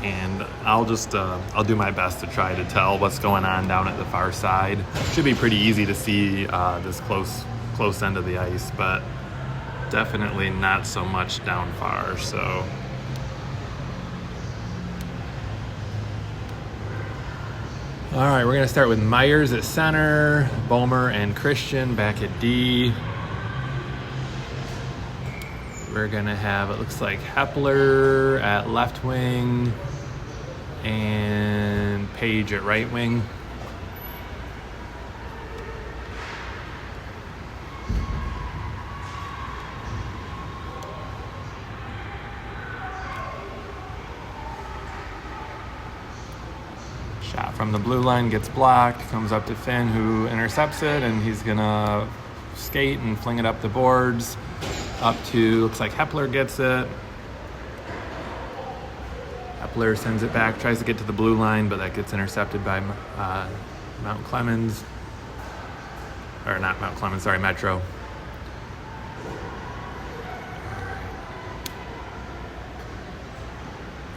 and I'll do my best to try to tell what's going on down at the far side. Should be pretty easy to see this close end of the ice, but definitely not so much down far. So all right, we're gonna start with Myers at center, Bomer and Christian back at D. We're gonna have, it looks like, Hepler at left wing and Page at right wing. Shot from the blue line gets blocked, comes up to Finn, who intercepts it, and he's gonna skate and fling it up the boards. Up to, looks like Hepler gets it. Hepler sends it back, tries to get to the blue line, but that gets intercepted by Mount Clemens. Or not Mount Clemens, sorry, Metro.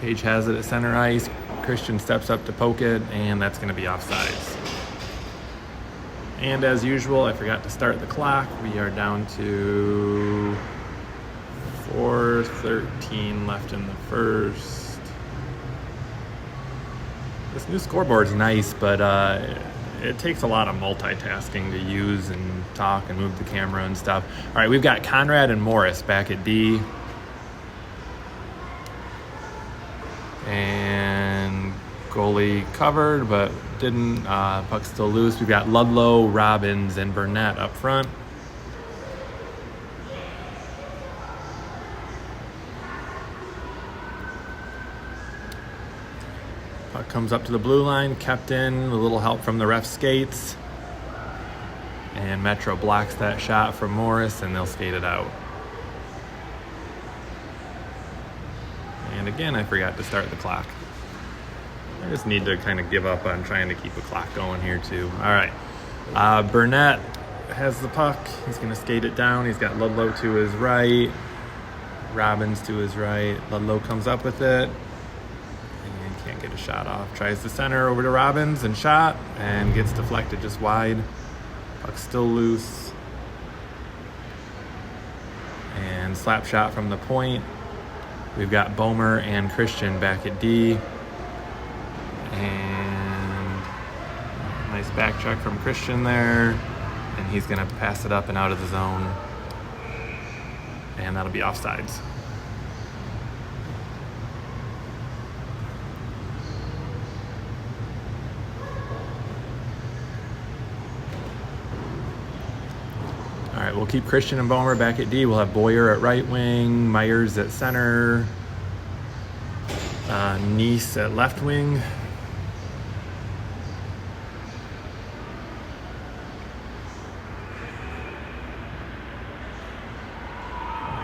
Page has it at center ice. Christian steps up to poke it, and that's going to be offsides. And as usual, I forgot to start the clock. We are down to 4:13 left in the first. This new scoreboard's nice, but it takes a lot of multitasking to use and talk and move the camera and stuff. All right, we've got Conrad and Morris back at D. And goalie covered, but didn't. Puck's still loose. We've got Ludlow, Robbins, and Burnett up front. Puck comes up to the blue line, kept in, a little help from the ref skates. And Metro blocks that shot from Morris, and they'll skate it out. And again, I forgot to start the clock. I just need to kind of give up on trying to keep a clock going here too. All right, Burnett has the puck. He's gonna skate it down. He's got Ludlow to his right, Robbins to his right. Ludlow comes up with it and can't get a shot off. Tries to center over to Robbins and shot, and gets deflected just wide. Puck's still loose. And slap shot from the point. We've got Bomer and Christian back at D. And nice back check from Christian there. And he's gonna pass it up and out of the zone. And that'll be offsides. All right, we'll keep Christian and Bomer back at D. We'll have Boyer at right wing, Myers at center, Neese at left wing.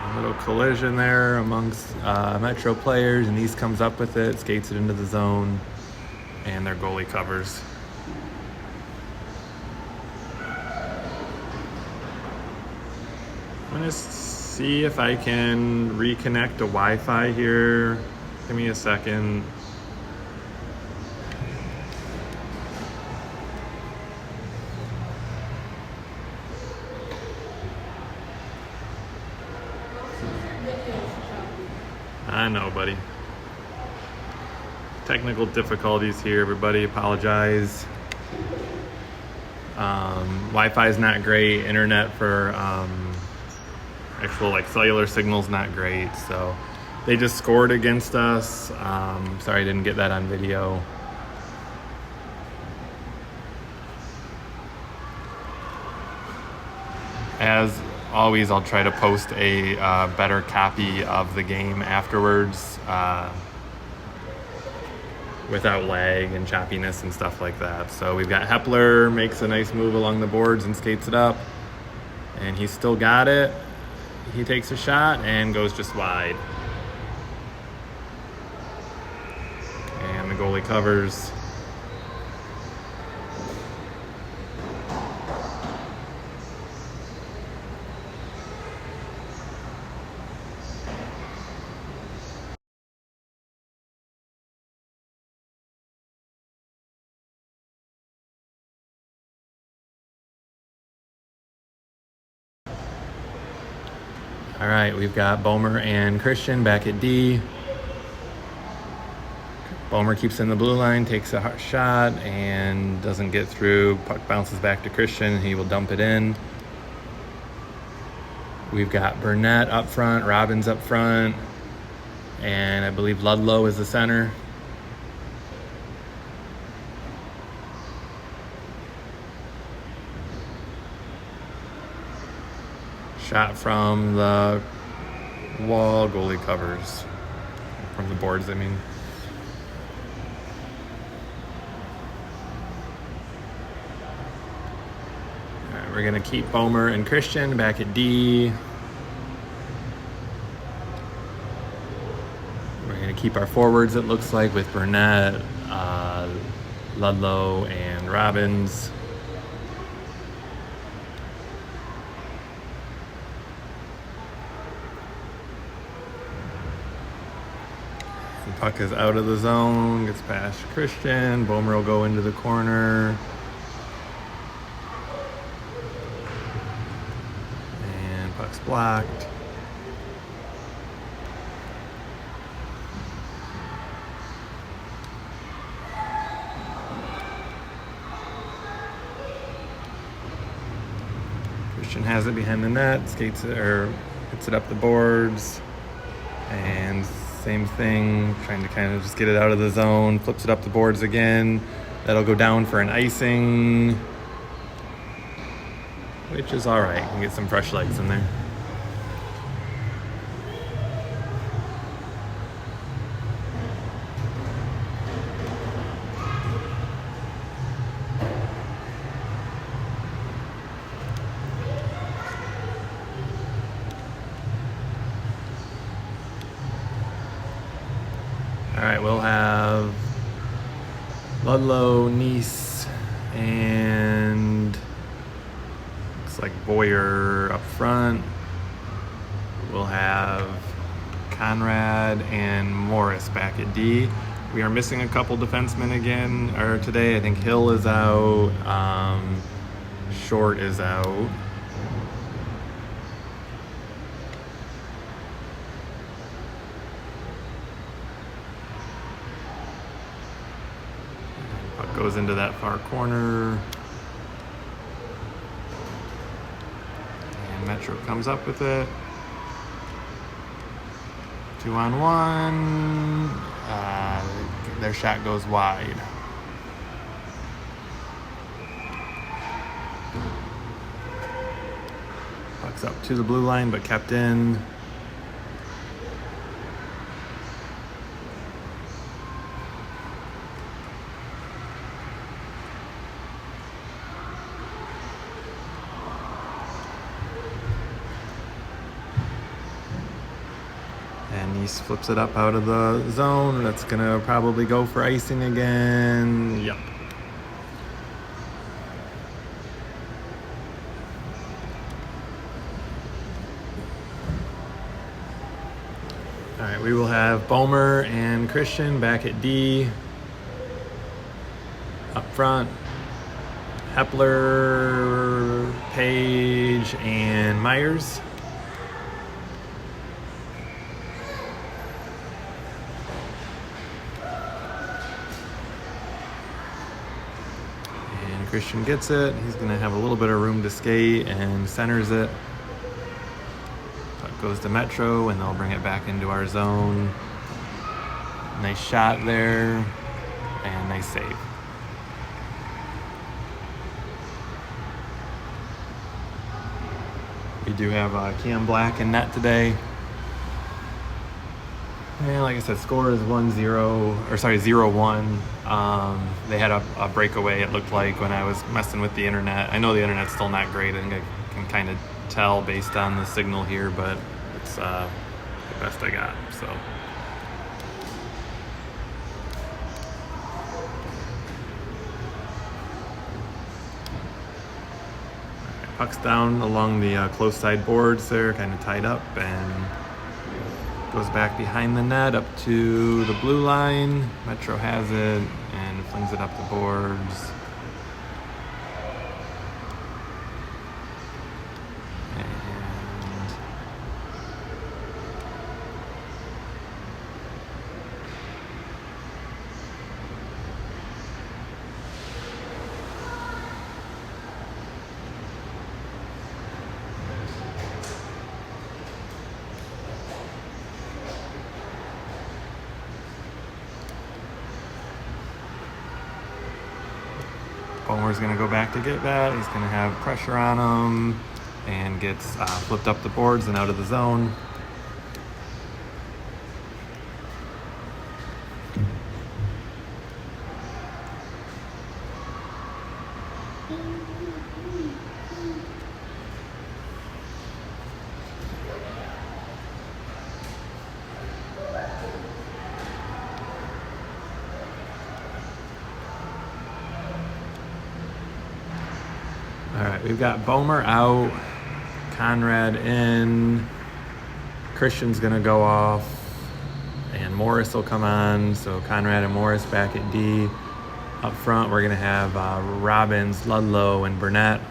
A little collision there amongst Metro players, and Neese comes up with it, skates it into the zone, and their goalie covers. I'm gonna see if I can reconnect to Wi-Fi here. Give me a second. I know, buddy. Technical difficulties here, everybody. Apologize. Wi-Fi is not great. Internet for actual cellular signal's not great. So they just scored against us. Sorry I didn't get that on video. As always, I'll try to post a better copy of the game afterwards without lag and choppiness and stuff like that. So we've got Hepler, makes a nice move along the boards and skates it up. And he's still got it. He takes a shot and goes just wide. And the goalie covers. All right, we've got Bomer and Christian back at D. Bomer keeps in the blue line, takes a hard shot, and doesn't get through. Puck bounces back to Christian. He will dump it in. We've got Burnett up front, Robbins up front, and I believe Ludlow is the center. Shot from the wall, goalie covers. From the boards, I mean. All right, we're going to keep Bomer and Christian back at D. We're going to keep our forwards, it looks like, with Burnett, Ludlow, and Robbins. The puck is out of the zone, gets past Christian. Bomer will go into the corner. And puck's blocked. Christian has it behind the net, skates it, or hits it up the boards. And same thing, trying to kind of just get it out of the zone, flips it up the boards again. That'll go down for an icing, which is all right. You can get some fresh legs in there. All right, we'll have Ludlow, Neese, and looks like Boyer up front. We'll have Conrad and Morris back at D. We are missing a couple defensemen again, or today. I think Hill is out, Short is out. Puck goes into that far corner. And Metro comes up with it. 2-on-1. Their shot goes wide. Puck's up to the blue line, but kept in. And he flips it up out of the zone. That's gonna probably go for icing again. Yep. All right, we will have Bomer and Christian back at D. Up front, Hepler, Page, and Myers. Christian gets it. He's going to have a little bit of room to skate and centers it. Puck goes to Metro, and they'll bring it back into our zone. Nice shot there, and nice save. We do have Cam Black in net today. And like I said, score is 0-1. They had a breakaway, it looked like, when I was messing with the internet. I know the internet's still not great. I think I can kind of tell based on the signal here, but it's the best I got, so. Puck's down along the close side boards there, kind of tied up, and goes back behind the net up to the blue line. Metro has it and flings it up the boards. And Bomer's going to go back to get that. He's going to have pressure on him and gets flipped up the boards and out of the zone. All right, we've got Bomer out, Conrad in, Christian's gonna go off, and Morris will come on. So Conrad and Morris back at D. Up front, we're gonna have Robbins, Ludlow, and Burnett.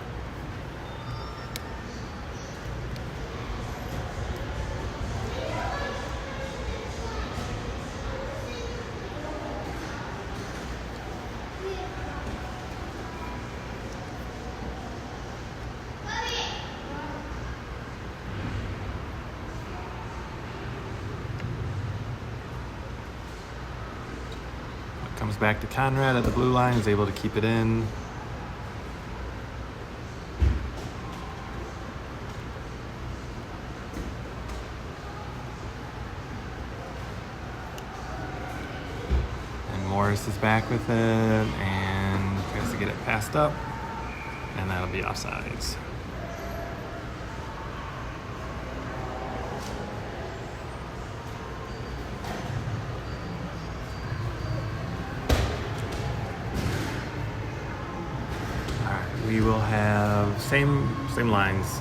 Comes back to Conrad at the blue line, is able to keep it in. And Morris is back with it and tries to get it passed up, and that'll be offsides. We will have same lines.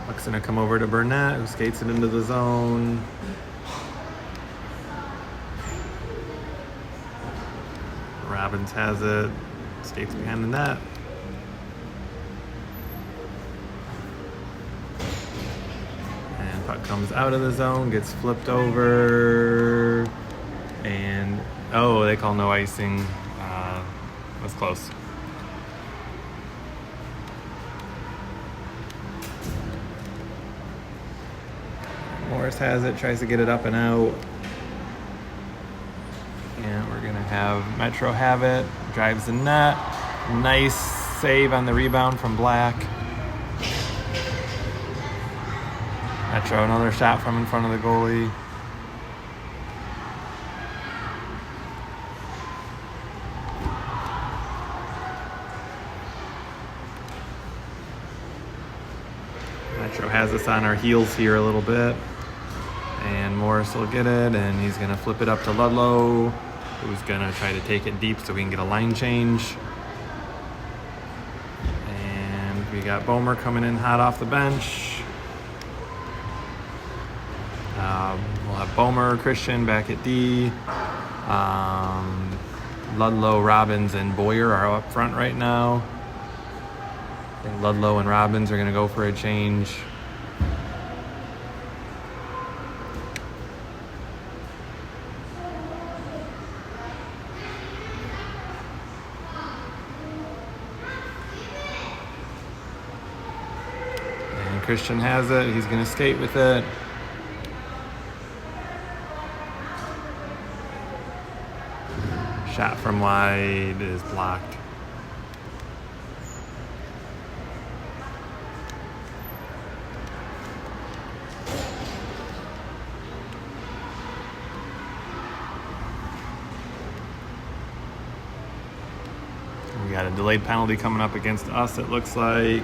Buck's gonna come over to Burnett, who skates it into the zone. Robbins has it, skates behind the net. Puck comes out of the zone, gets flipped over, and oh, they call no icing. That's close. Morris has it, tries to get it up and out. And we're gonna have Metro have it, drives the net. Nice save on the rebound from Black. Metro, another shot from in front of the goalie. Metro has us on our heels here a little bit. And Morris will get it, and he's gonna flip it up to Ludlow, who's gonna try to take it deep so we can get a line change. And we got Bomer coming in hot off the bench. We'll have Bomer, Christian back at D. Ludlow, Robbins, and Boyer are up front right now. I think Ludlow and Robbins are going to go for a change. And Christian has it. He's going to skate with it. Shot from wide is blocked. We got a delayed penalty coming up against us, it looks like.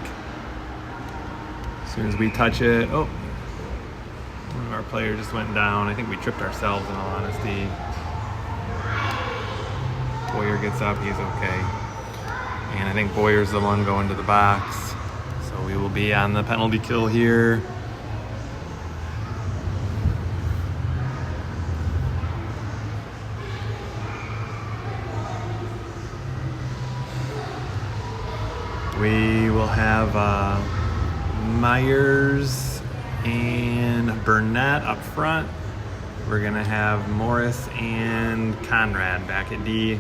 As soon as we touch it, oh, one of our players just went down. I think we tripped ourselves, in all honesty. Boyer gets up, he's okay. And I think Boyer's the one going to the box. So we will be on the penalty kill here. We will have Myers and Burnett up front. We're gonna have Morris and Conrad back at D.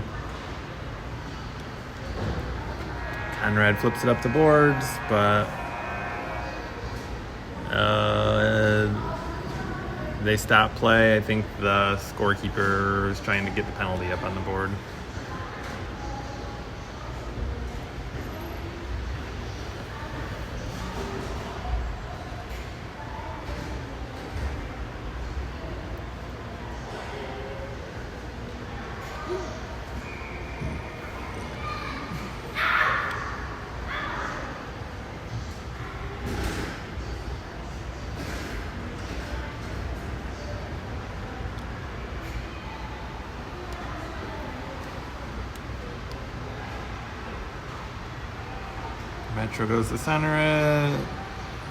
Conrad flips it up the boards, but they stopped play. I think the scorekeeper is trying to get the penalty up on the board. Metro goes to center it,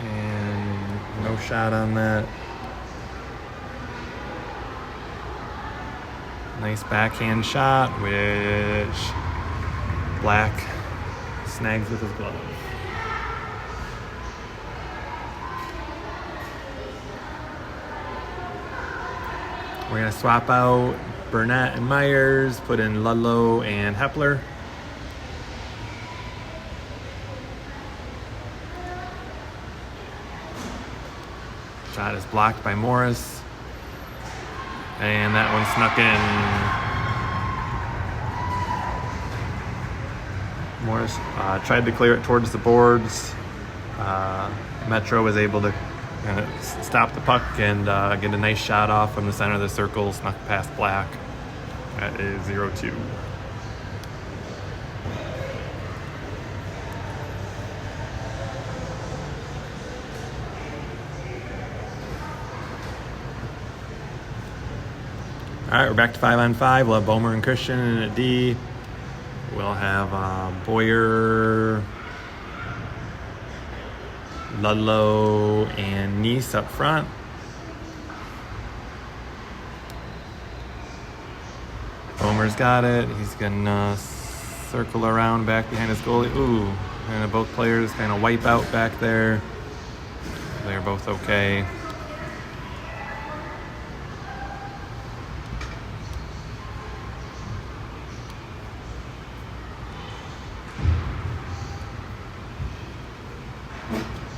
and no shot on that. Nice backhand shot, which Black snags with his glove. We're gonna swap out Burnett and Myers, put in Ludlow and Hepler. Shot is blocked by Morris. And that one snuck in. Morris tried to clear it towards the boards. Metro was able to kind of stop the puck and get a nice shot off from the center of the circle, snuck past Black. That is 0-2. All right, we're back to 5-on-5. We'll have Bomer and Christian in at D. We'll have Boyer, Ludlow, and Neese up front. Bomer's got it. He's gonna circle around back behind his goalie. Ooh, and both players kind of wipe out back there. They're both okay.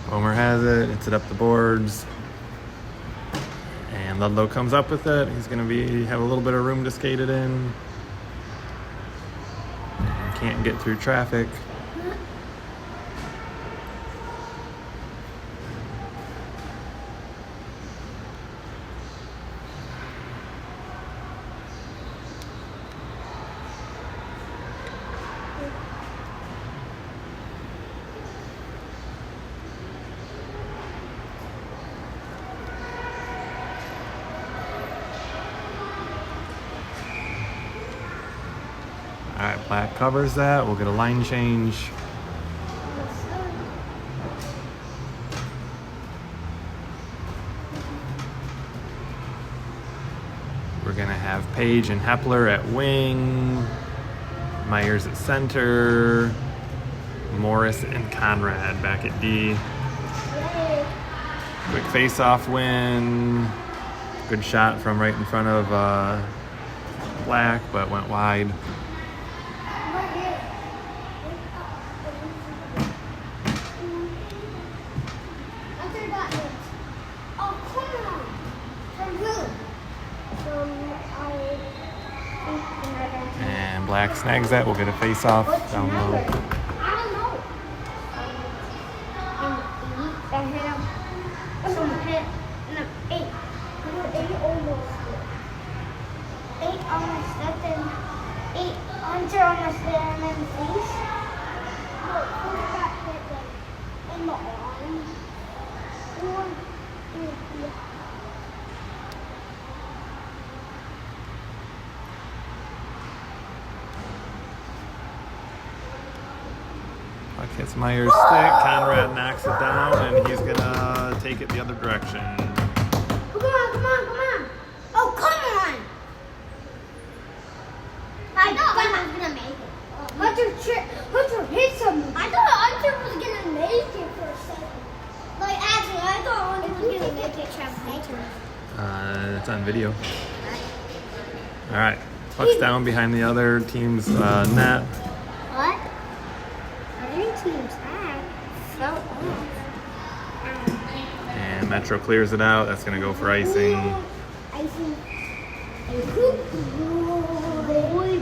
Bomer has it, hits it up the boards, and Ludlow comes up with it. He's going to have a little bit of room to skate it in. And can't get through traffic. All right, Black covers that. We'll get a line change. We're gonna have Page and Hepler at wing, Myers at center, Morris and Conrad back at D. Quick face-off win. Good shot from right in front of Black, but went wide. And Black snags that. We'll get a face-off down low. I don't know. And hit him. Some hit and an 8. An 8 almost. 8 on the step and 8 under on the step and then face. But who got hit like in the arm? One, two, three. Puck hits Myers' stick. Conrad knocks it down, and he's gonna take it the other direction. Come on, come on, come on. Oh, come on. I thought I was going to make it. Hunter hit something. I thought Hunter was going to make it for a second. Like, actually, I thought Hunter was going to make it. It's on video. All right. Puck's down behind the other team's net. What? Other team's hat fell off. And Metro clears it out. That's going to go for icing. Icing. Boy.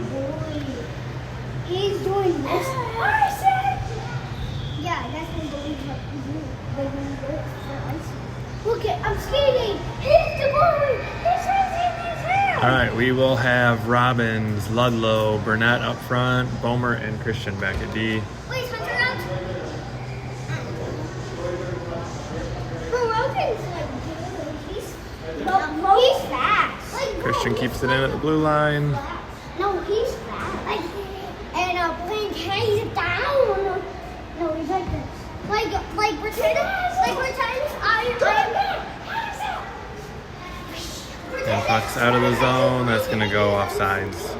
He's doing this. Yeah, that's what look it, I'm skating. He's the boy. He's raising his hand. All right, we will have Robbins, Ludlow, Burnett up front, Bomer, and Christian back at D. Wait, Hunter out. Bro, Robbins he's fast. Like, Christian keeps it in at the blue line. No, he's fast. Like, and playing hands down. No, he's like this. Like pretend And puck's out of the zone. That's going to go offsides.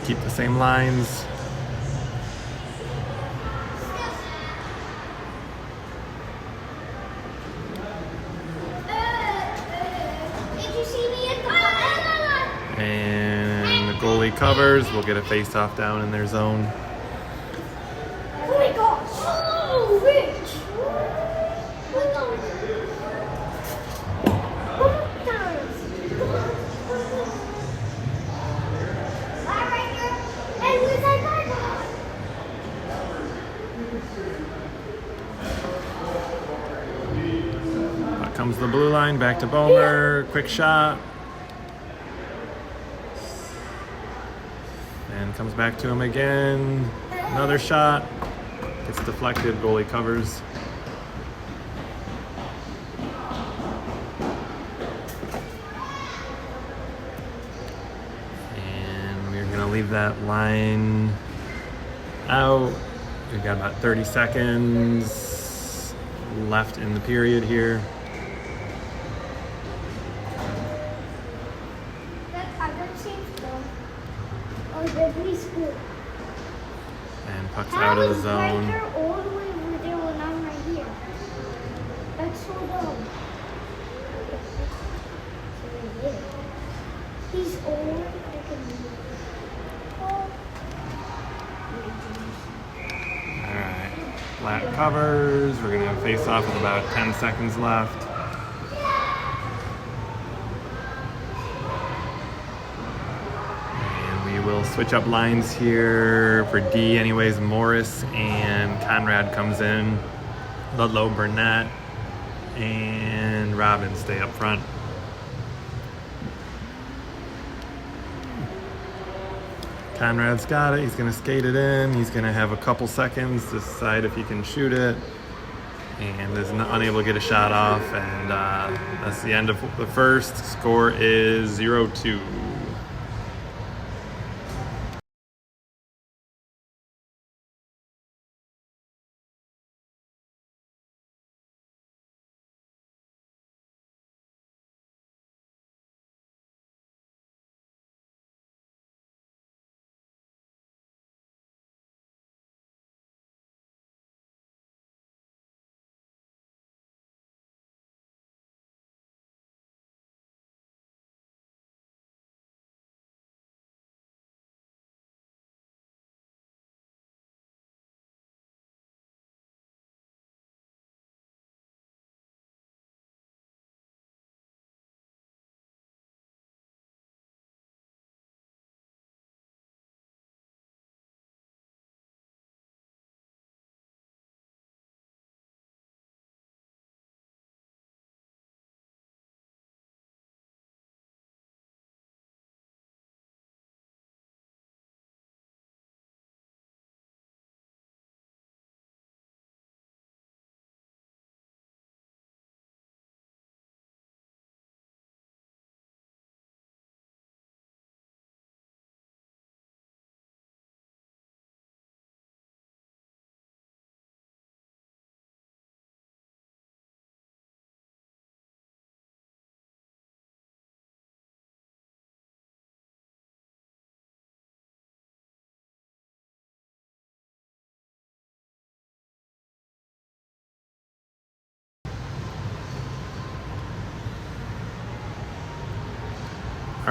Keep the same lines. And the goalie covers. We'll get a face-off down in their zone. Oh my gosh! Oh, Rich! Out comes the blue line, back to Bomer. Quick shot. And comes back to him again. Another shot. Gets deflected, goalie covers. And we're gonna leave that line out. We've got about 30 seconds left in the period here. And puck's out of the zone. Right there, all the way over there when I'm right here. That's so dumb. He's old. Alright, flat covers. We're going to have face off with about 10 seconds left. And we will switch up lines here for D anyways. Morris and Conrad comes in. Ludlow, Burnett, and Robbins stay up front. Conrad's got it. He's going to skate it in. He's going to have a couple seconds to decide if he can shoot it. And is unable to get a shot off. And that's the end of the first. Score is 0-2.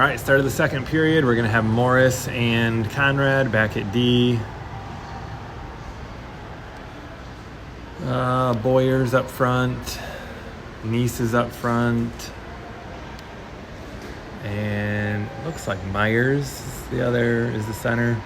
All right, start of the second period. We're going to have Morris and Conrad back at D. Boyers up front. Nice is up front. And looks like Myers is the center.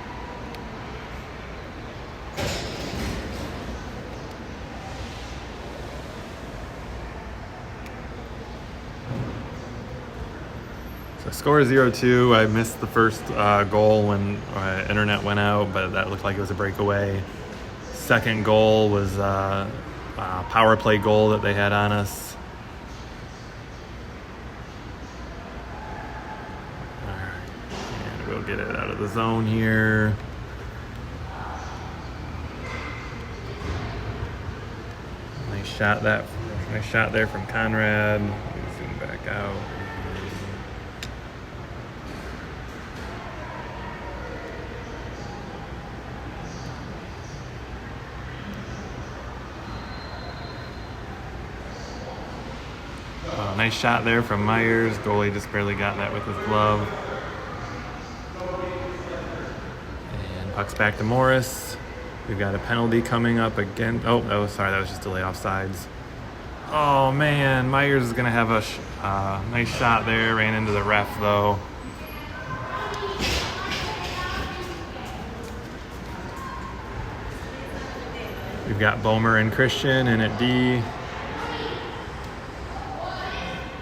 So score 0-2. I missed the first goal when internet went out, but that looked like it was a breakaway. Second goal was a power play goal that they had on us. All right, and we'll get it out of the zone here. Nice shot there from Conrad. Zoom back out. Nice shot there from Myers. Goalie just barely got that with his glove. And puck's back to Morris. We've got a penalty coming up again. Oh, that was just delay offsides. Oh man, Myers is gonna have a nice shot there. Ran into the ref though. We've got Bomer and Christian in at D.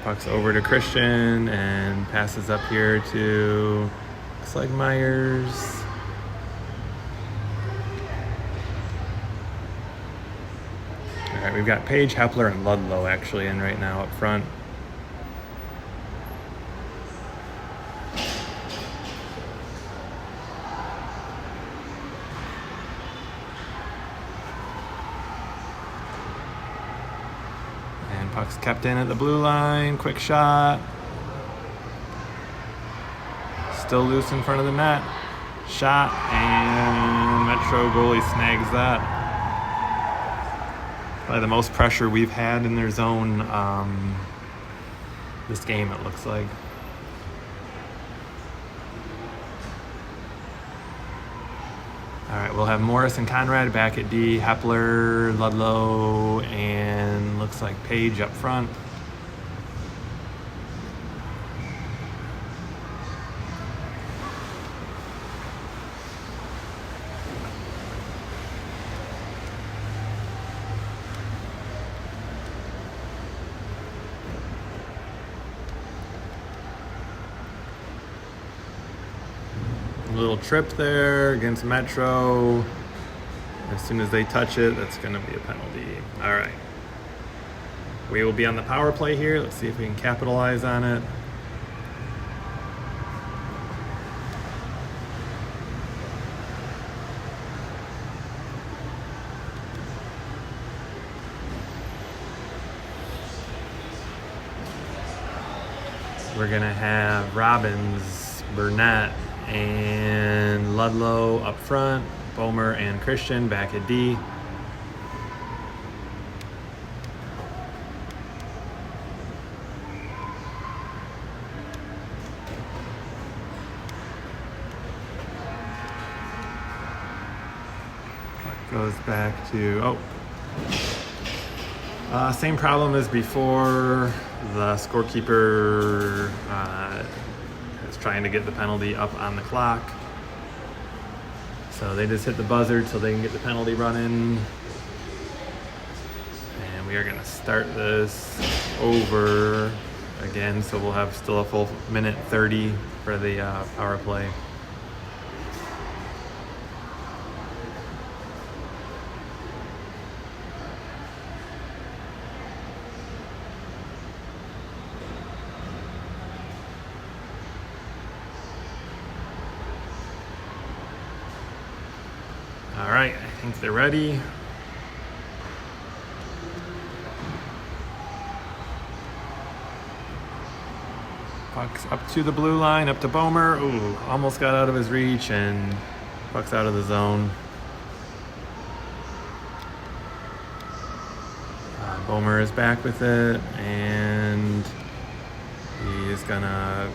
Puck's over to Christian and passes up here to, looks like Myers. All right, we've got Page, Hepler, and Ludlow actually in right now up front. Puck's kept in at the blue line. Quick shot. Still loose in front of the net. Shot, and Metro goalie snags that. Probably the most pressure we've had in their zone this game, it looks like. All right, we'll have Morris and Conrad back at D, Hepler, Ludlow, and looks like Page up front. Little trip there against Metro. As soon as they touch it, that's going to be a penalty. All right. We will be on the power play here. Let's see if we can capitalize on it. We're going to have Robbins, Burnett, and Ludlow up front, Bomer and Christian back at D. Goes back to, same problem as before. The scorekeeper is trying to get the penalty up on the clock. So they just hit the buzzer till they can get the penalty running. And we are gonna start this over again, so we'll have still a full minute 30 for the power play. All right, I think they're ready. Puck's up to the blue line, up to Bomer. Ooh, almost got out of his reach, and puck's out of the zone. Bomer is back with it, and he is gonna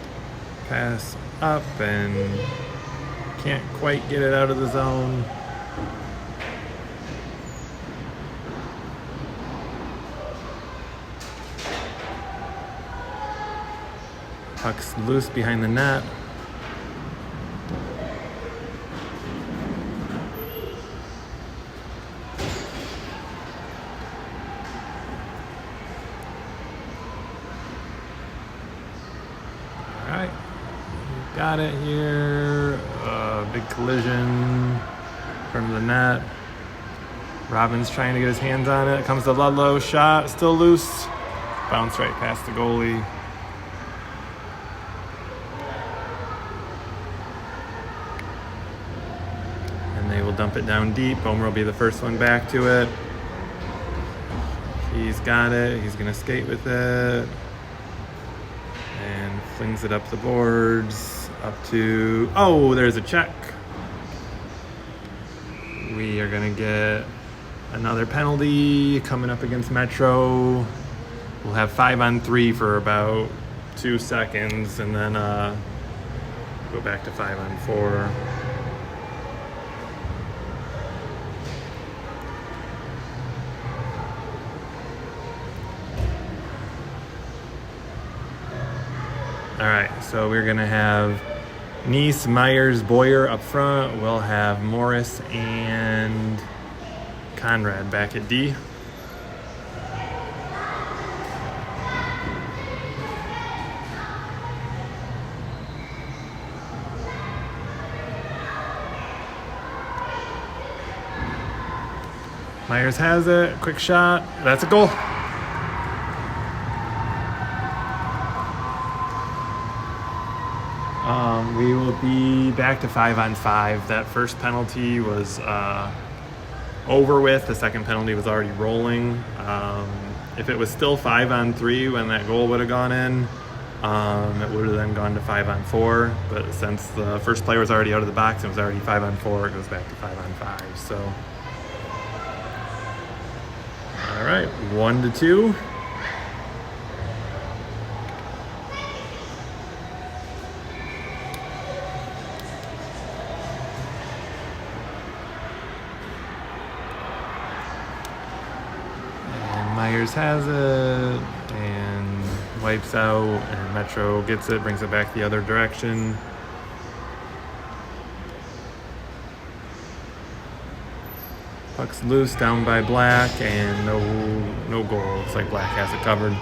Pass up and can't quite get it out of the zone. Puck's loose behind the net. All right, got it here. Big collision from the net. Robin's trying to get his hands on it. Comes the Ludlow shot, still loose. Bounce right past the goalie. And they will dump it down deep. Bomer will be the first one back to it. He's got it. He's gonna skate with it. And flings it up the boards. Up to, oh, there's a check. We are gonna get another penalty coming up against Metro. We'll have 5-on-3 for about 2 seconds and then go back to 5-on-4. All right, so we're gonna have Neese, Myers, Boyer up front. We'll have Morris and Conrad back at D. Myers has it, quick shot, that's a goal. We will be back to 5-on-5. That first penalty was over with. The second penalty was already rolling. If it was still 5-on-3 when that goal would have gone in, it would have then gone to 5-on-4. But since the first player was already out of the box and it was already 5-on-4, it goes back to 5-on-5. So, all right, 1-2. Myers has it and wipes out, and Metro gets it, brings it back the other direction. Puck's loose down by Black, and no goal. Looks like Black has it covered.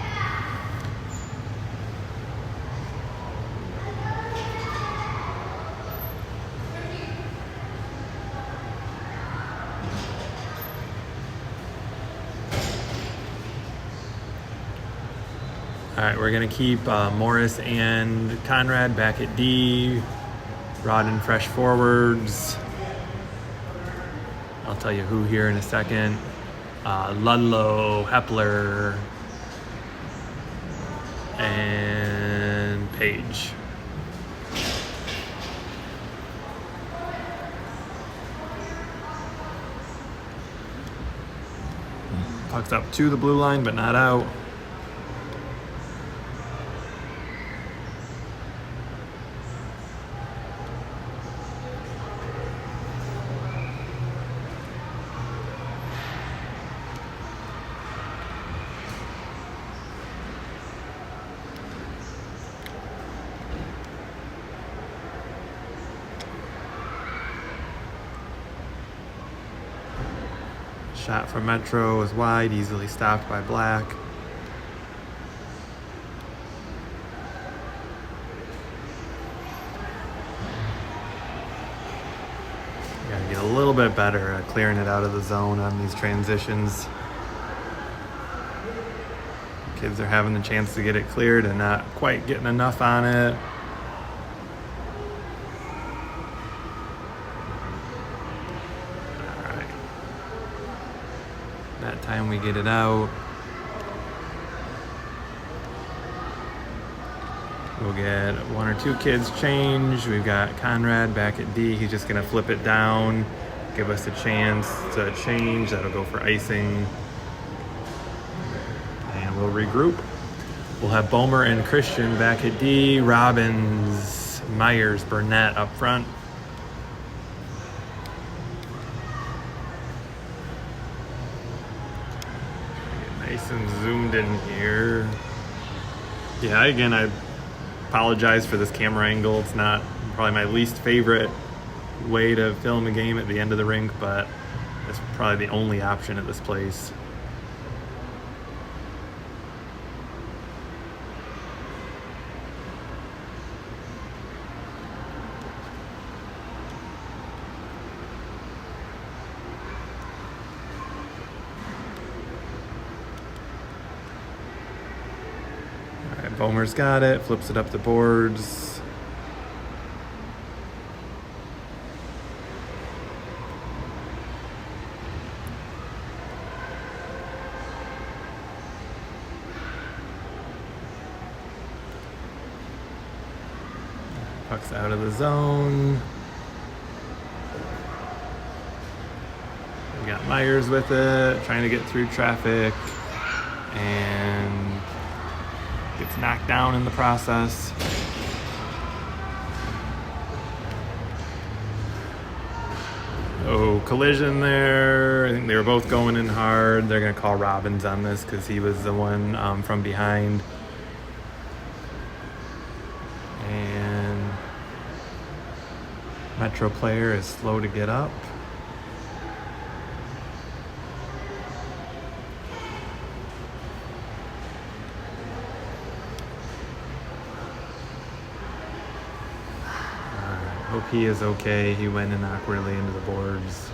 All right, we're gonna keep Morris and Conrad back at D. Rod and Fresh forwards. I'll tell you who here in a second. Ludlow, Hepler, and Page. Puck's up to the blue line, but not out. Shot from Metro is wide, easily stopped by Black. Gotta get a little bit better at clearing it out of the zone on these transitions. Kids are having the chance to get it cleared and not quite getting enough on it. That time we get it out. We'll get 1 or 2 kids change. We've got Conrad back at D. He's just gonna flip it down, give us a chance to change. That'll go for icing. And we'll regroup. We'll have Bomer and Christian back at D, Robbins, Myers, Burnett up front. Nice and zoomed in here. Yeah, again, I apologize for this camera angle. It's not probably my least favorite way to film a game at the end of the rink, but it's probably the only option at this place. All right, Bomer's got it, flips it up the boards. Puck's out of the zone. We got Myers with it, trying to get through traffic, and gets knocked down in the process. Oh, collision there. I think they were both going in hard. They're going to call Robbins on this because he was the one from behind. And Metro player is slow to get up. Hope he is okay. He went in awkwardly into the boards.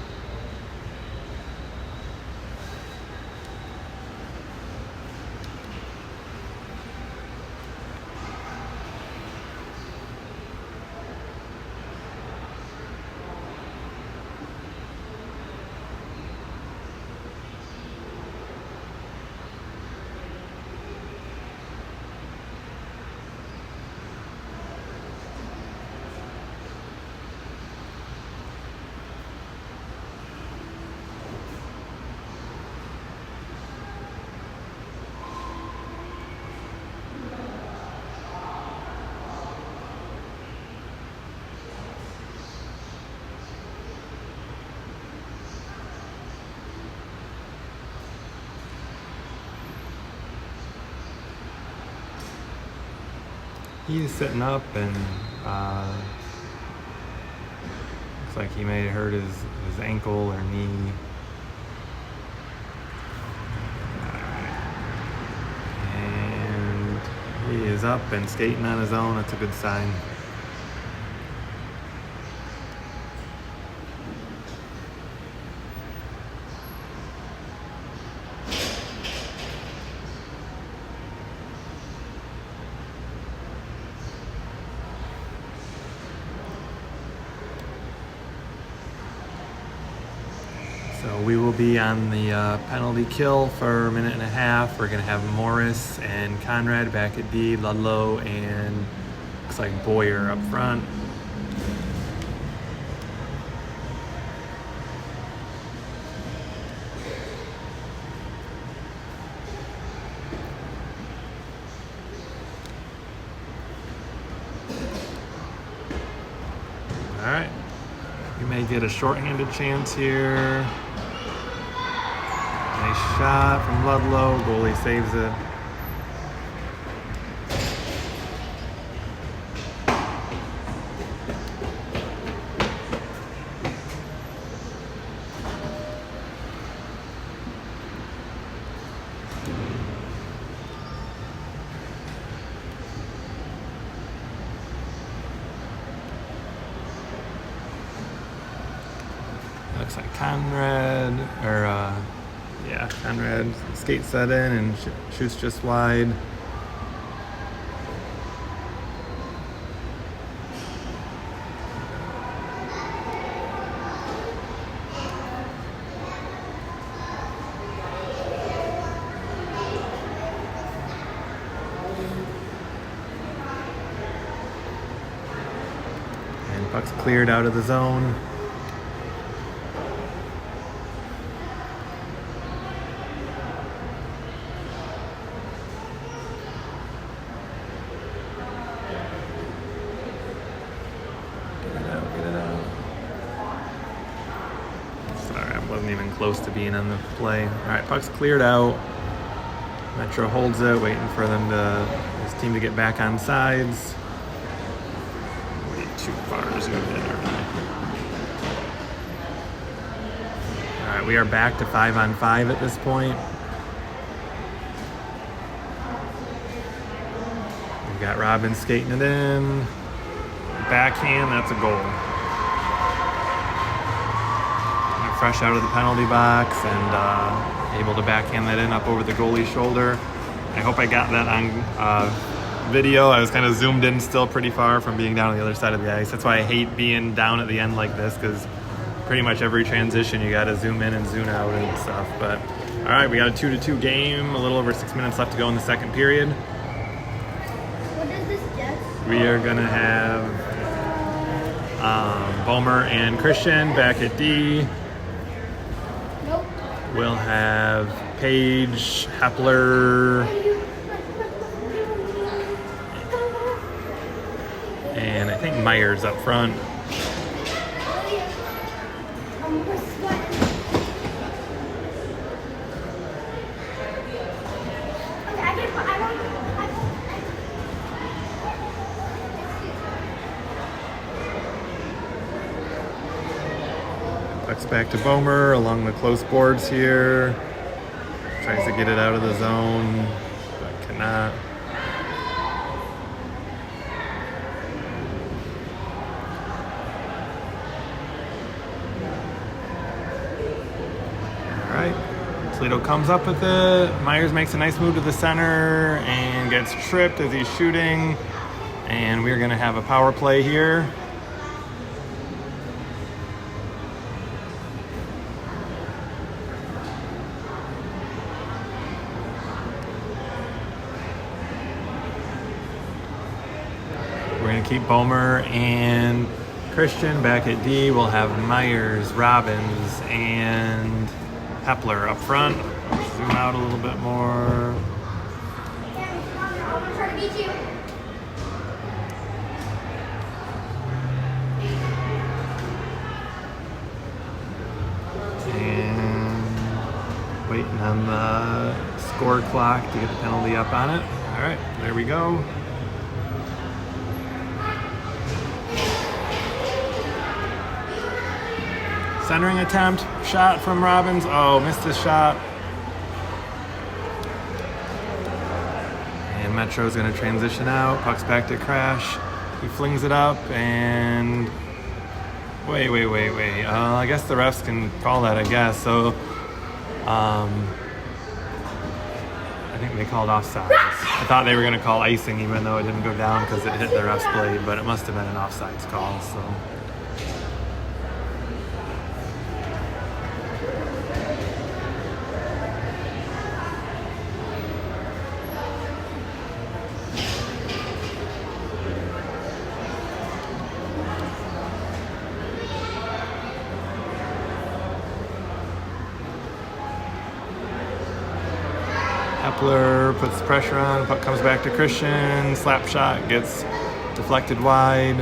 He's sitting up and looks like he may have hurt his ankle or knee. And he is up and skating on his own. That's a good sign. So we will be on the penalty kill for a minute and a half. We're going to have Morris and Conrad back at D, Ludlow and looks like Boyer up front. All right, we may get a shorthanded chance here. Nice shot from Ludlow. Goalie saves it. Looks like Conrad, Conrad skates that in and shoots just wide. And puck's cleared out of the zone. even close to being on the play. All right, puck's cleared out. Metro holds it, waiting for his team to get back on sides. Way too far zoomed in, aren't I? All right, we are back to 5-on-5 at this point. We've got Robbins skating it in. Backhand, that's a goal. Fresh out of the penalty box and able to backhand that in up over the goalie's shoulder. I hope I got that on video. I was kind of zoomed in still pretty far from being down on the other side of the ice. That's why I hate being down at the end like this, because pretty much every transition you got to zoom in and zoom out and stuff. But all right, we got a 2-2 game, a little over 6 minutes left to go in the second period. What is this, Jess? We are going to have Bomer and Christian back at D. Nope. We'll have Paige, Hepler, and I think Myers up front. Puck's back to Bomer along the close boards here. Tries to get it out of the zone, but cannot. All right, Toledo comes up with it. Myers makes a nice move to the center and gets tripped as he's shooting. And we're gonna have a power play here. We're going to keep Bomer and Christian back at D. We'll have Myers, Robbins, and Hepler up front. Zoom out a little bit more. I'm trying to beat you. And waiting on the score clock to get the penalty up on it. All right, there we go. Centering attempt, shot from Robbins. Oh, missed his shot. And Metro's gonna transition out. Puck's back to Crash. He flings it up and wait. I guess the refs can call that, I guess. So, I think they called offsides. I thought they were gonna call icing even though it didn't go down because it hit the ref's blade, but it must have been an offsides call, so. Hepler puts the pressure on, puck comes back to Christian, slap shot gets deflected wide.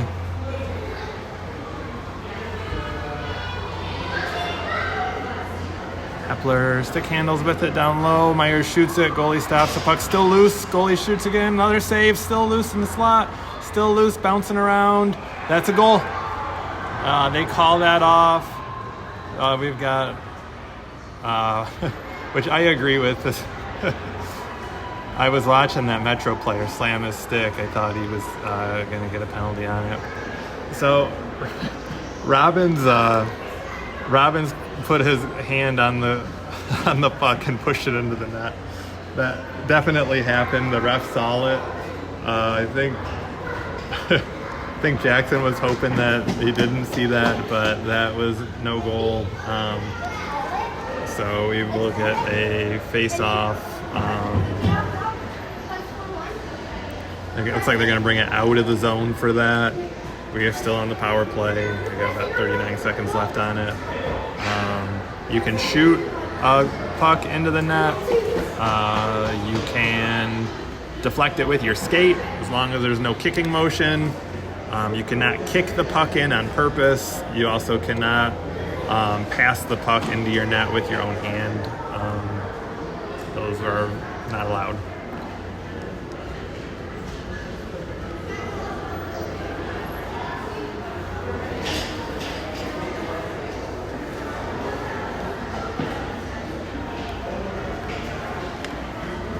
Hepler stick handles with it down low, Myers shoots it, goalie stops, the puck still loose, goalie shoots again, another save, still loose in the slot, still loose, bouncing around, that's a goal. They call that off. We've got, which I agree with this. I was watching that Metro player slam his stick. I thought he was going to get a penalty on it. So Robbins put his hand on the puck and pushed it into the net. That definitely happened. The ref saw it. I think Jackson was hoping that he didn't see that, but that was no goal. So we will get a face-off. It looks like they're going to bring it out of the zone for that. We are still on the power play. We got about 39 seconds left on it. You can shoot a puck into the net. You can deflect it with your skate as long as there's no kicking motion. You cannot kick the puck in on purpose. You also cannot pass the puck into your net with your own hand. Those are not allowed.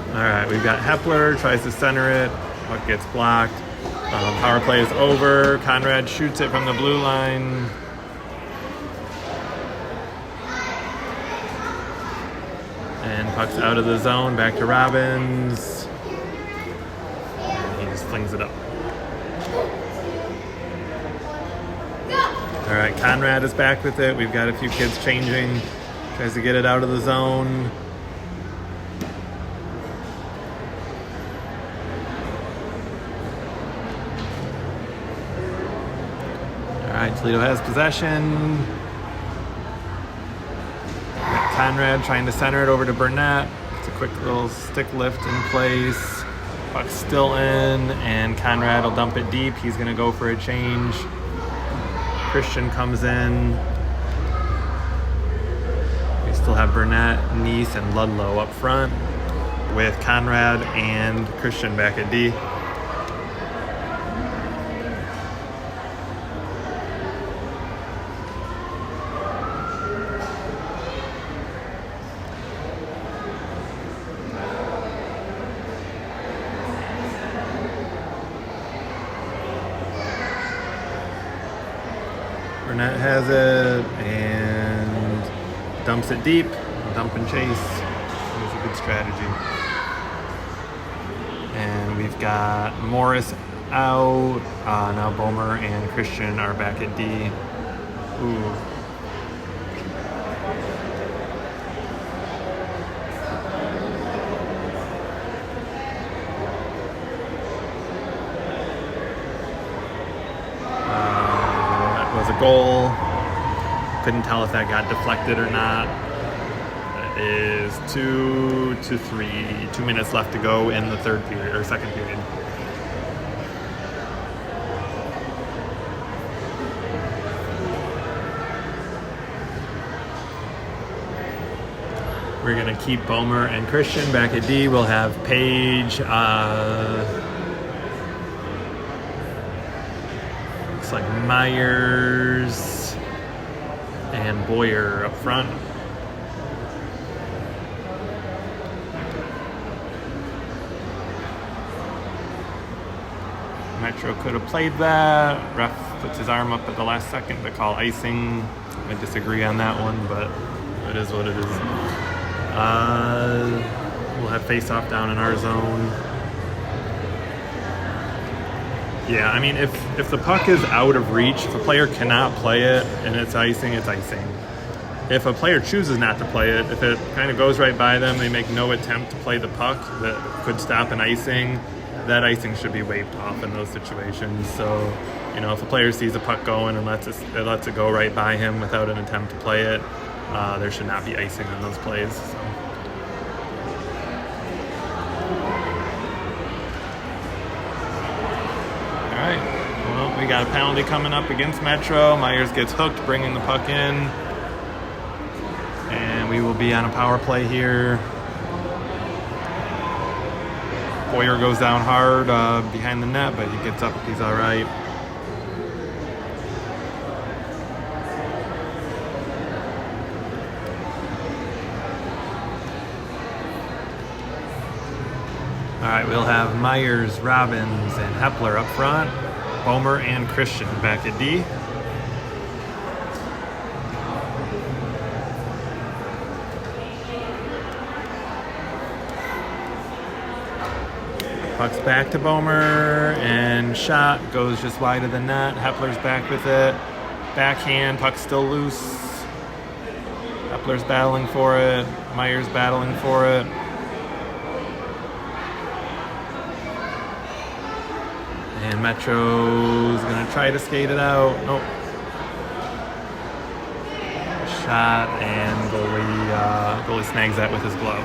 All right, we've got Hepler, tries to center it, puck gets blocked. Power play is over. Conrad shoots it from the blue line. And puck's out of the zone, back to Robbins. And he just flings it up. All right, Conrad is back with it. We've got a few kids changing. Tries to get it out of the zone. All right, Toledo has possession. Conrad trying to center it over to Burnett. It's a quick little stick lift in place. Puck's still in, and Conrad will dump it deep. He's going to go for a change. Christian comes in. We still have Burnett, Neese, and Ludlow up front with Conrad and Christian back at D. Burnett has it and dumps it deep. Dump and chase. It was a good strategy. And we've got Morris out. Now Bomer and Christian are back at D. Ooh. A goal. Couldn't tell if that got deflected or not. It is 2-3. 2 minutes left to go in the third period or second period. We're gonna keep Bomer and Christian back at D. We'll have Page. Like Myers and Boyer up front. Metro could have played that. Ref puts his arm up at the last second to call icing. I disagree on that one, but it is what it is. We'll have face-off down in our zone. Yeah, I mean, if the puck is out of reach, if a player cannot play it and it's icing, it's icing. If a player chooses not to play it, if it kind of goes right by them, they make no attempt to play the puck that could stop an icing, that icing should be waved off in those situations. So, you know, if a player sees a puck going and lets it go right by him without an attempt to play it, there should not be icing on those plays. So. Well, we got a penalty coming up against Metro. Myers gets hooked, bringing the puck in. And we will be on a power play here. Boyer goes down hard behind the net, but he gets up. He's all right. All right, we'll have Myers, Robbins, and Hepler up front. Bomer and Christian back at D. Puck's back to Bomer, and shot goes just wide of the net. Hepler's back with it. Backhand, puck's still loose. Hepler's battling for it. Myers battling for it. And Metro's gonna try to skate it out. Nope. Shot, and goalie snags that with his glove.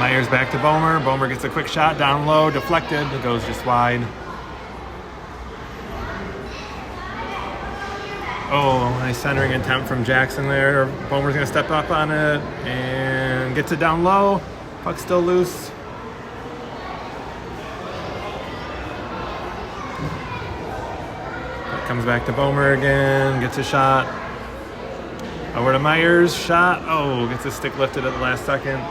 Myers back to Bomer. Bomer gets a quick shot down low, deflected. It goes just wide. Oh, nice centering attempt from Jackson there. Bomer's going to step up on it and gets it down low. Puck's still loose. Puck comes back to Bomer again, gets a shot. Over to Myers, shot. Oh, gets his stick lifted at the last second.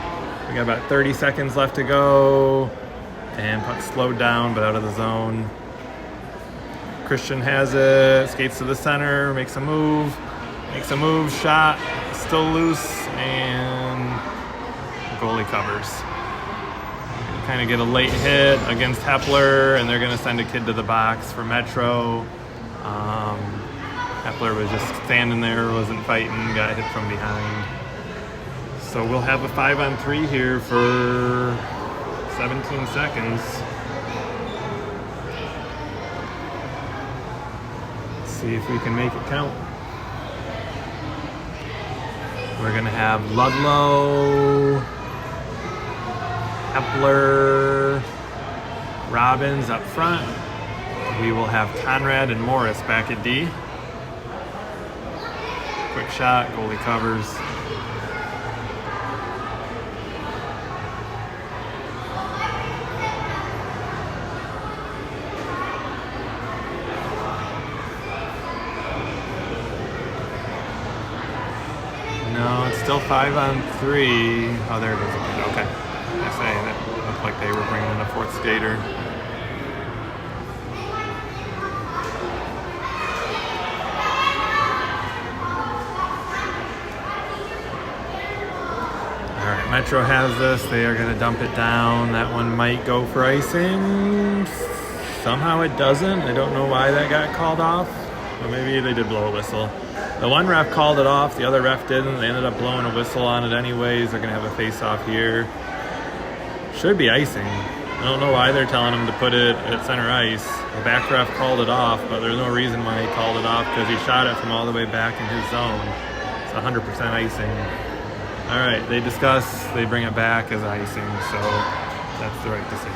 We got about 30 seconds left to go. And puck slowed down, but out of the zone. Christian has it, skates to the center, makes a move, shot, still loose, and goalie covers. Kind of get a late hit against Hepler, and they're going to send a kid to the box for Metro. Hepler was just standing there, wasn't fighting, got hit from behind. So we'll have a 5-on-3 here for 17 seconds. Let's see if we can make it count. We're going to have Ludlow, Hepler, Robbins up front. We will have Conrad and Morris back at D. Quick shot, goalie covers. No, it's still 5-on-3. Oh, there it is again. Okay. I say that looked like they were bringing in a fourth skater. Metro has this. They are going to dump it down. That one might go for icing. Somehow it doesn't. I don't know why that got called off. Or maybe they did blow a whistle. The one ref called it off. The other ref didn't. They ended up blowing a whistle on it anyways. They're going to have a face-off here. Should be icing. I don't know why they're telling them to put it at center ice. The back ref called it off, but there's no reason why he called it off because he shot it from all the way back in his zone. It's 100% icing. All right, they discuss, they bring it back as icing, so that's the right decision.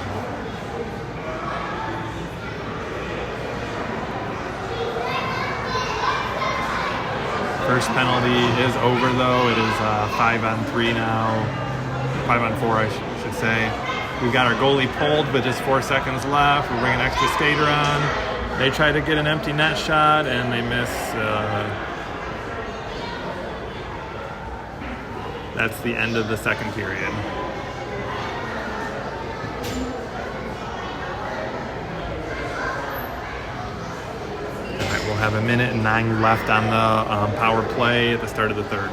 First penalty is over though. It is 5-on-3 now. 5-on-4, I should say. We've got our goalie pulled with just 4 seconds left. We're bringing an extra skater on. They try to get an empty net shot and they miss. That's the end of the second period. All right, we'll have 1:09 left on the power play at the start of the third.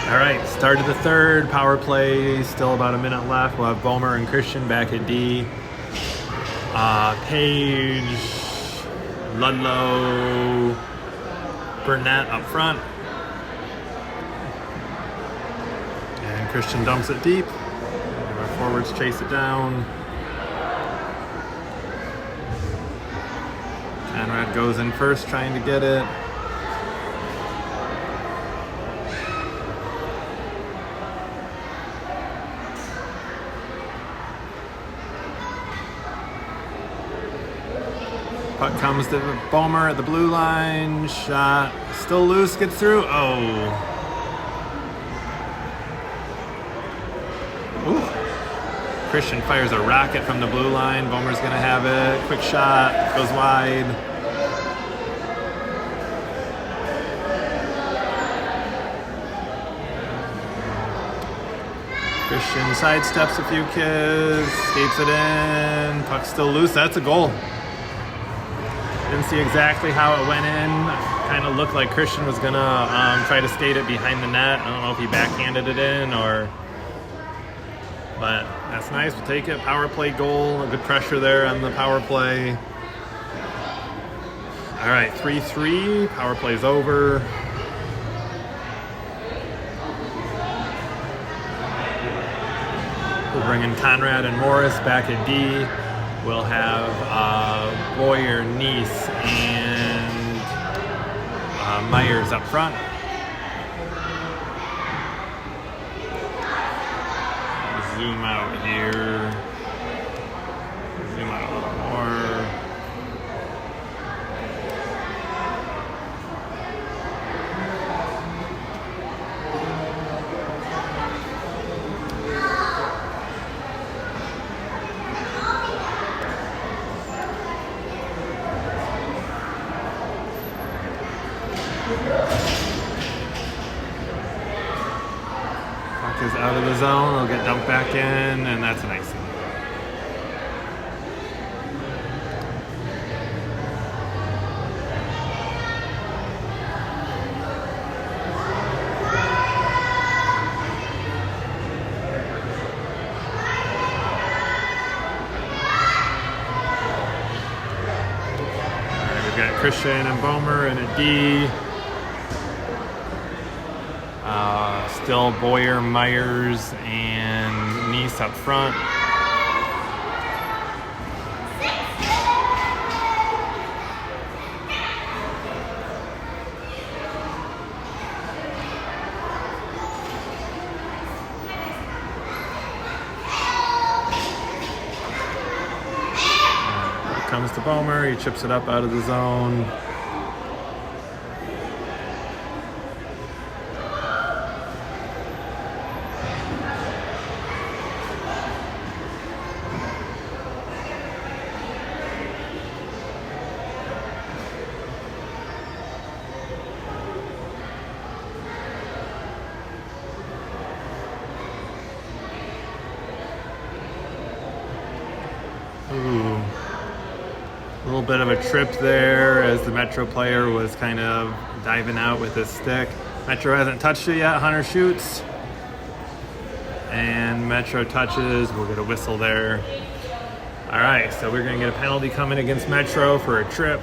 All right, start of the third, power play, still about a minute left. We'll have Bomer and Christian back at D. Page, Ludlow, Burnett up front. And Christian dumps it deep. And our forwards chase it down. Conrad goes in first trying to get it. Puck comes to Bomer at the blue line. Shot still loose, gets through. Oh. Ooh. Christian fires a rocket from the blue line. Bomer's gonna have it. Quick shot, goes wide. Christian sidesteps a few kids, skates it in. Puck's still loose. That's a goal. Didn't see exactly how it went in. Kind of looked like Christian was gonna try to skate it behind the net. I don't know if he backhanded it in or, but that's nice. We'll take it. Power play goal. A good pressure there on the power play. All right, 3-3. Power play's over. We'll bring in Conrad and Morris back at D. We'll have Boyer, Neese, and Myers up front. Zoom out here. Zoom out a little more. Puck is out of the zone. It'll get dumped back in, and that's an icing. All right, we've got Christian and Bomer in a D. Still Boyer, Myers, and Neese up front. Comes to Bomer, he chips it up out of the zone. Ooh. A little bit of a trip there as the Metro player was kind of diving out with his stick. Metro hasn't touched it yet. Hunter shoots. And Metro touches. We'll get a whistle there. All right, so we're going to get a penalty coming against Metro for a trip.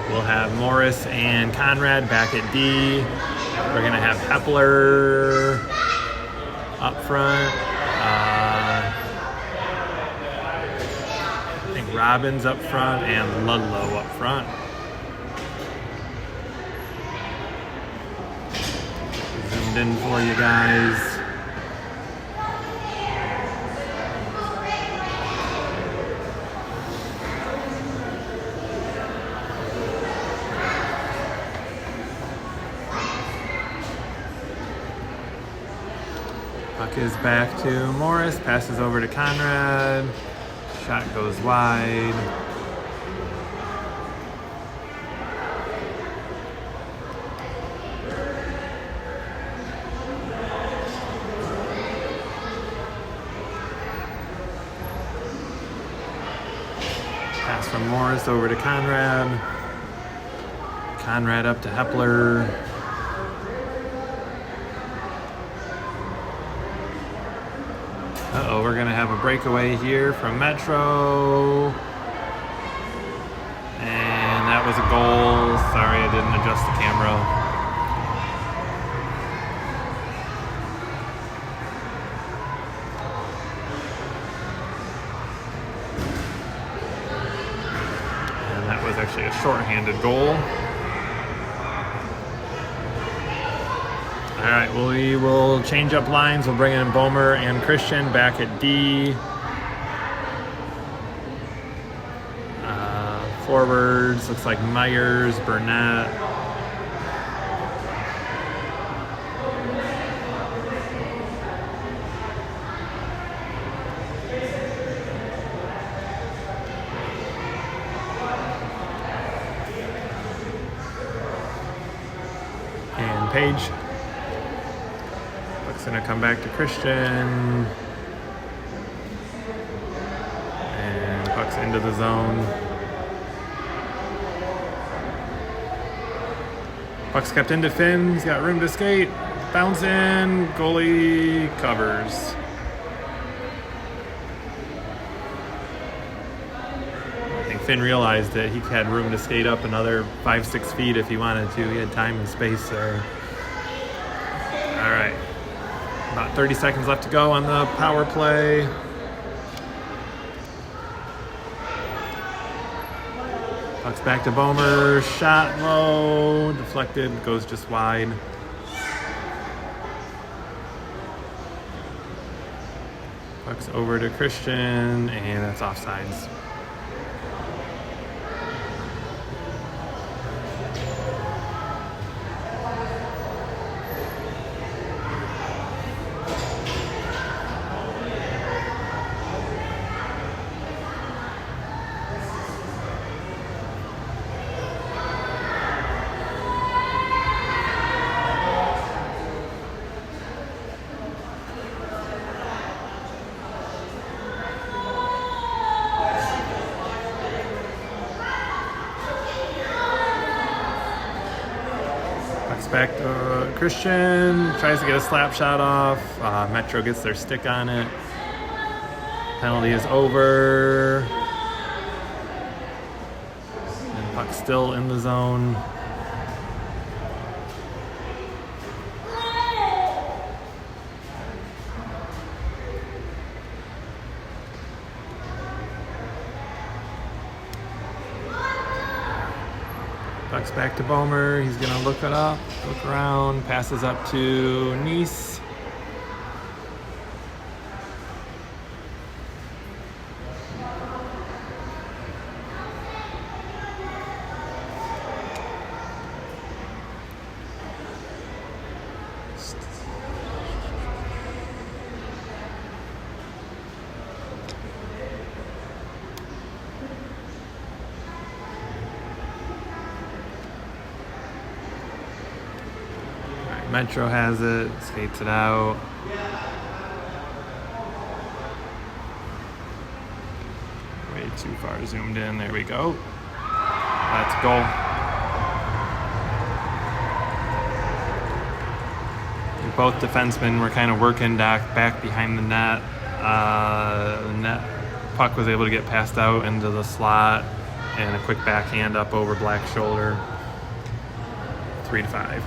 We'll have Morris and Conrad back at D. We're going to have Hepler up front. I think Robbins up front and Ludlow up front. Zoomed in for you guys. Puck is back to Morris, passes over to Conrad. Shot goes wide. Pass from Morris over to Conrad. Conrad up to Hepler. Uh-oh, we're going to have a breakaway here from Metro. And that was a goal. Sorry, I didn't adjust the camera. And that was actually a shorthanded goal. All All right, well, we will change up lines. We'll bring in Bomer and Christian back at D. Forwards, looks like Myers, Burnett. And Page. Puck's gonna come back to Christian. And puck's into the zone. Puck's kept into Finn. He's got room to skate. Bounce in. Goalie covers. I think Finn realized that he had room to skate up another 5-6 feet if he wanted to. He had time and space there. All right. About 30 seconds left to go on the power play. Puck's back to Bomer. Shot low. Deflected. Goes just wide. Puck's over to Christian. And that's offsides. Back to Christian, tries to get a slap shot off. Metro gets their stick on it. Penalty is over. And puck's still in the zone. Puck's back to Bomer. He's going to look it up, look around, passes up to Nice. Metro has it, skates it out. Way too far zoomed in. There we go. That's a goal. Both defensemen were kind of working back behind the net. Puck was able to get passed out into the slot, and a quick backhand up over Black's shoulder. 3-5.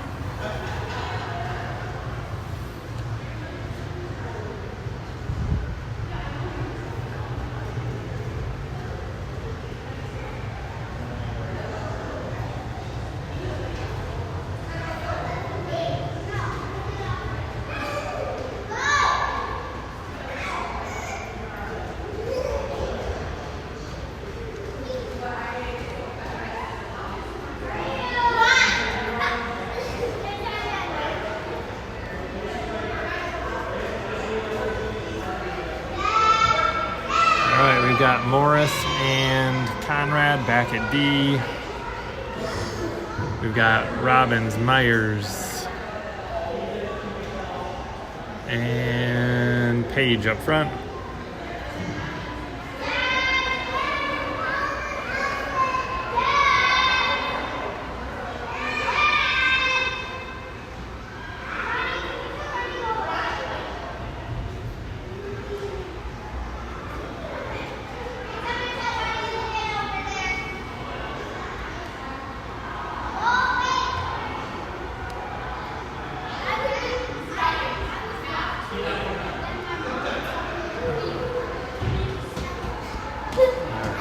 We've got Morris and Conrad back at D. We've got Robbins, Myers, and Page up front.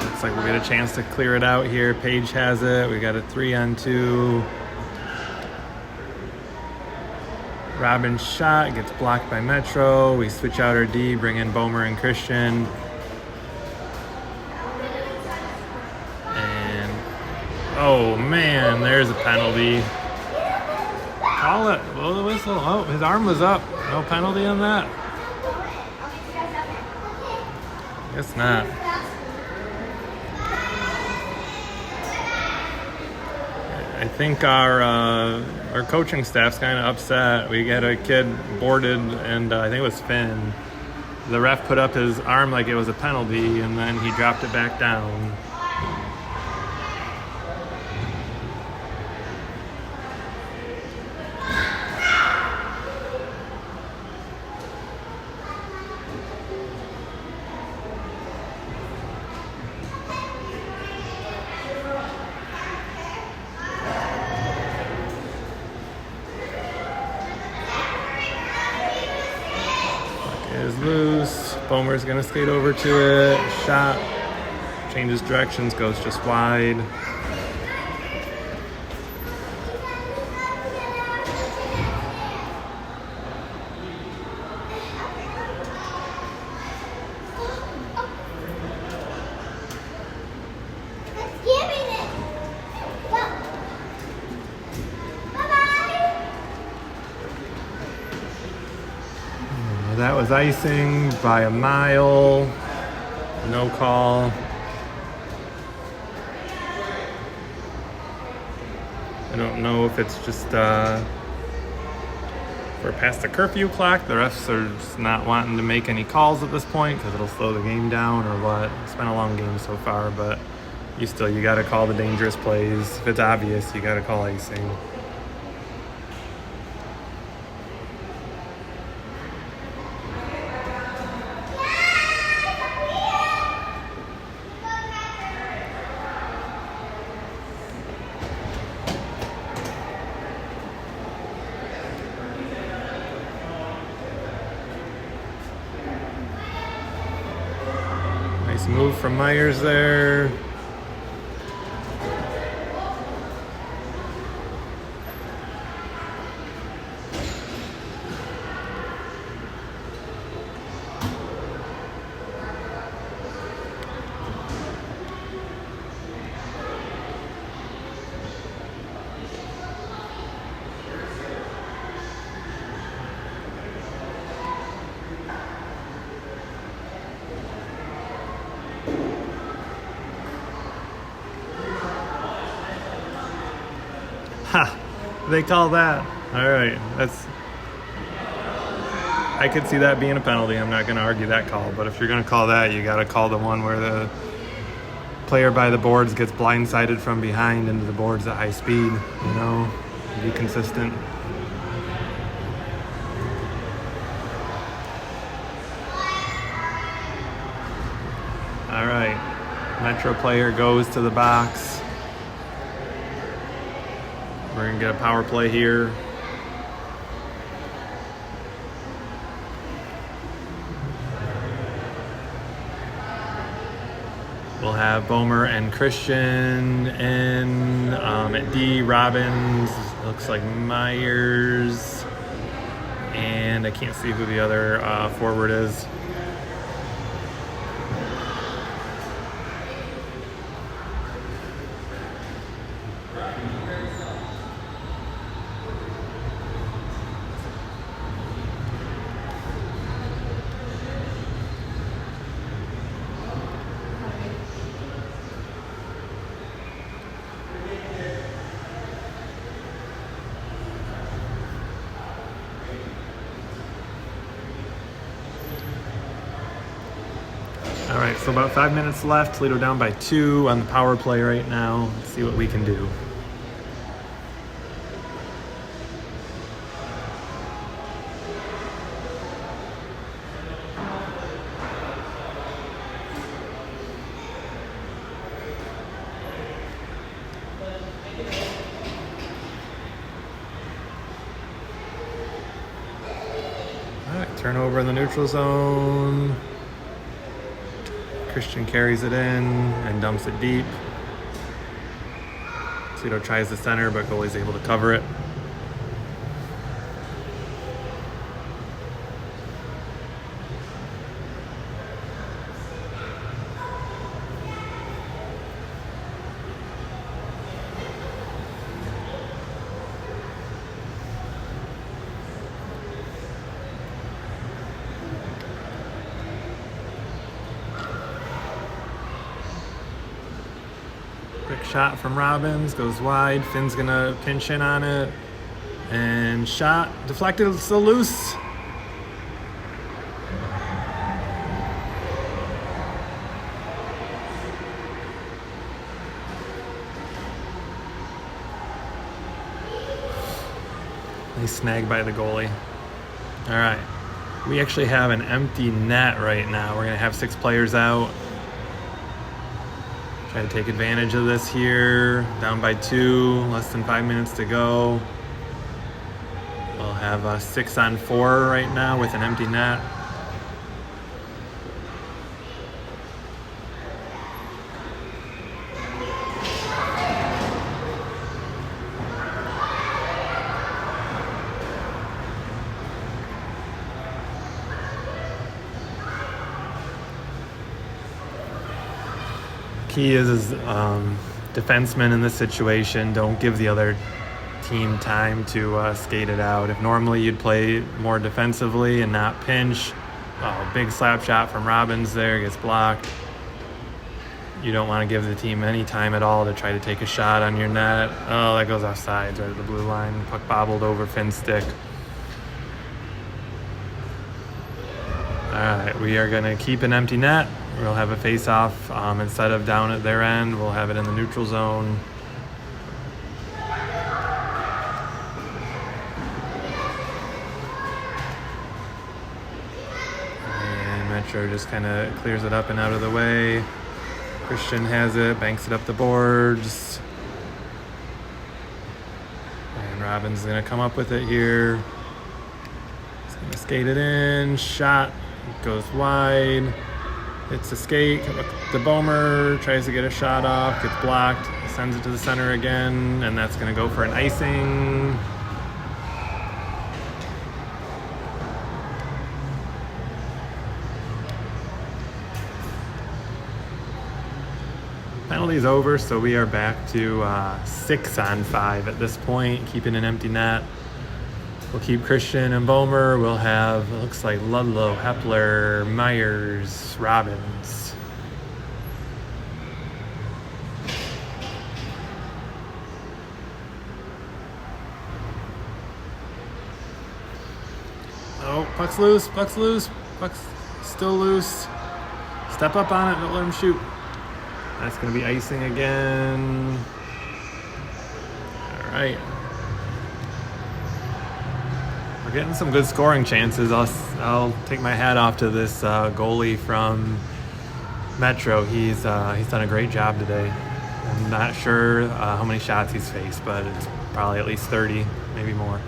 Looks like we'll get a chance to clear it out here. Page has it. We got a 3-on-2. Robin's shot gets blocked by Metro. We switch out our D, bring in Bomer and Christian. And, oh man, there's a penalty. Call it. Blow the whistle. Oh, his arm was up. No penalty on that? Guess not. I think our coaching staff's kind of upset. We had a kid boarded, and I think it was Finn. The ref put up his arm like it was a penalty, and then he dropped it back down. Is loose. Bomer's gonna skate over to it. Shot. Changes directions, goes just wide. That was icing by a mile. No call. I don't know if it's just we're past the curfew clock. The refs are just not wanting to make any calls at this point because it'll slow the game down or what. It's been a long game so far, but you got to call the dangerous plays. If it's obvious, you got to call icing. Nice move from Myers there. Ha! They call that. All right, I could see that being a penalty. I'm not going to argue that call, but if you're going to call that, you got to call the one where the player by the boards gets blindsided from behind into the boards at high speed. You know, be consistent. All right, Metro player goes to the box. We're going to get a power play here. We'll have Bomer and Christian in. At D, Robbins, looks like Myers. And I can't see who the other forward is. All right, so about 5 minutes left. Toledo down by 2 on the power play right now. Let's see what we can do. All right, turnover in the neutral zone. Christian carries it in and dumps it deep. Toledo tries the center, but goalie's able to cover it. shot from Robbins, goes wide. Finn's gonna pinch in on it. And shot, deflected, still loose. Nice snag by the goalie. All right, we actually have an empty net right now. We're gonna have 6 players out. Try to take advantage of this here. Down by 2, less than 5 minutes to go. We'll have a 6-on-4 right now with an empty net. Key is defensemen in this situation don't give the other team time to skate it out. If normally you'd play more defensively and not pinch, big slap shot from Robbins there gets blocked. You don't want to give the team any time at all to try to take a shot on your net. Oh, that goes offsides right at the blue line. Puck bobbled over Finn's stick. All right, we are going to keep an empty net. We'll have a face-off. Instead of down at their end, we'll have it in the neutral zone. And Metro just kind of clears it up and out of the way. Christian has it, banks it up the boards. And Robbins is going to come up with it here. He's going to skate it in. Shot goes wide. Hits the skate, the Bomer, tries to get a shot off, gets blocked, sends it to the center again, and that's gonna go for an icing. Penalty's over, so we are back to 6-on-5 at this point, keeping an empty net. We'll keep Christian and Bomer. We'll have, it looks like Ludlow, Hepler, Myers, Robbins. Oh, puck's loose, puck's loose, puck's still loose. Step up on it, don't let him shoot. That's gonna be icing again. All right. We're getting some good scoring chances. I'll take my hat off to this goalie from Metro. He's done a great job today. I'm not sure how many shots he's faced, but it's probably at least 30, maybe more.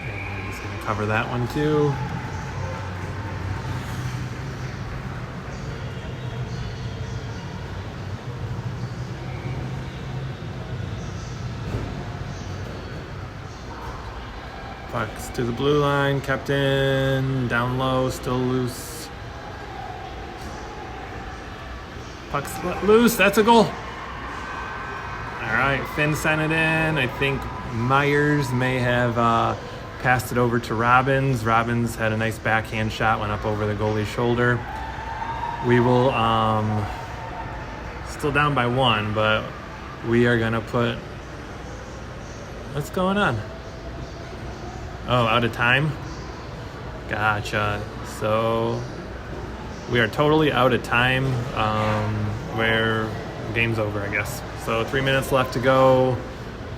And he's going to cover that one too. Pucks to the blue line, kept in, down low, still loose. Puck's loose, that's a goal. All right, Finn sent it in. I think Myers may have passed it over to Robbins. Robbins had a nice backhand shot, went up over the goalie's shoulder. We will, still down by 1, but we are gonna put, what's going on? Oh, out of time? Gotcha. So we are totally out of time where game's over, I guess. So 3 minutes left to go.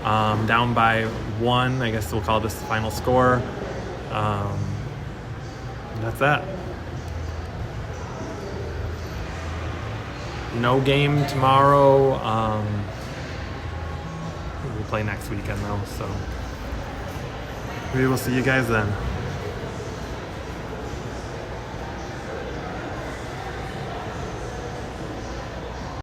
Down by 1. I guess we'll call this the final score. That's that. No game tomorrow. We'll play next weekend though, so we will see you guys then.